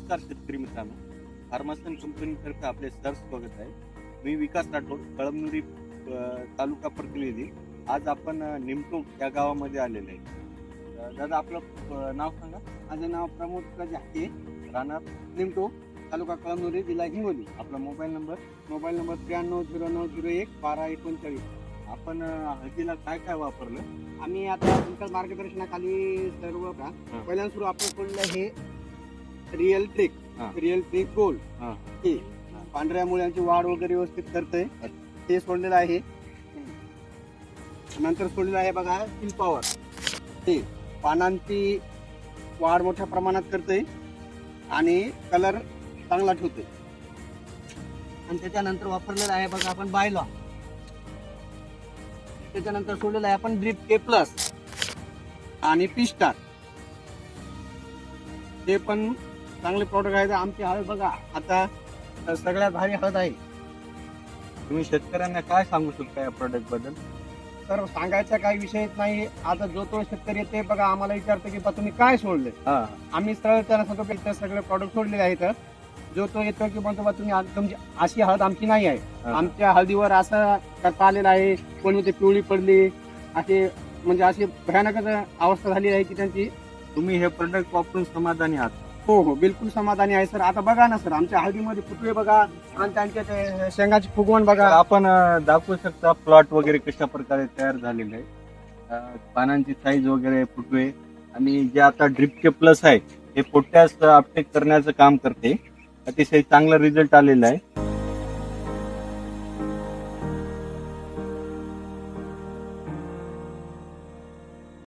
नमस्कार शेतकरी मित्रांनो, फार्मासन कंपनीतर्फे आपले सहर्ष स्वागत आहे. मी विकास राठोड, कळमनुरी तालुका प्रतिनिधी. आज आपण निमटोक या गावामध्ये आलेले आहे. दादा आपलं नाव सांगा. माझं नाव प्रमोद प्रजापती, राहणार निमटोक, तालुका कळमनुरी, जिल्हा हिंगोली. आपला मोबाईल नंबर. Mobile number 9309011239. आपण हळदीला काय काय वापरलं? आम्ही आता तुमच्या मार्गदर्शनाखाली सर्व पहिल्यांदा सुरू आपण सोडलं हे रिअल ट्रिक, हा. Real trick gold. हा. हे पांढऱ्या मुळ्यांची वाढ वगैरे व्यवस्थित करतंय, ते सोडलेलं आहे. नंतर सोडलेलं आहे बघा किल पॉवर, ते पानांची वाढ मोठ्या प्रमाणात करते आणि कलर चांगला ठेवते. आणि त्याच्यानंतर वापरलेलं आहे बघा आपण बायलॉ. त्याच्यानंतर सोडलेलं आहे आपण ड्रिप के प्लस आणि पी स्टार. ते पण चांगले प्रॉडक्ट आहेत. आमची हळद बघा आता सगळ्यात भारी हळद आहे. तुम्ही शेतकऱ्यांना काय सांगू शकता या प्रोडक्ट बद्दल? तर सांगायचा काही विषयच नाही. आता जो तो शेतकरी येते बघा आम्हाला विचारतो की बा तुम्ही काय सोडले. आम्ही सरळ त्यांना सांगतो की सगळे प्रॉडक्ट सोडलेले आहेत. जो तो येतो की म्हणतो बा तुम्ही तुमची अशी हळद आमची नाही आहे. आमच्या हळदीवर असं करता आलेलं आहे, कोणी ते पिवळी पडली, असे म्हणजे अशी भयानकच अवस्था झाली आहे की त्यांची. तुम्ही हे प्रोडक्ट वापरून समाधानी आहात? हो हो, बिलकुल समाधानी आहे सर. आता बघा ना सर, आमच्या हळदीमध्ये फुटवे बघा आणि त्यांच्या ते शेंगाची फुगवण बघा. आपण दाखवू शकता प्लॉट वगैरे कशा प्रकारे तयार झालेले आहे, पानांची साईज वगैरे, फुटवे. आणि जे आता ड्रिपचे प्लस आहे हे पोटॅश अपटेक करण्याचं काम करते. अतिशय चांगला रिझल्ट आलेला आहे.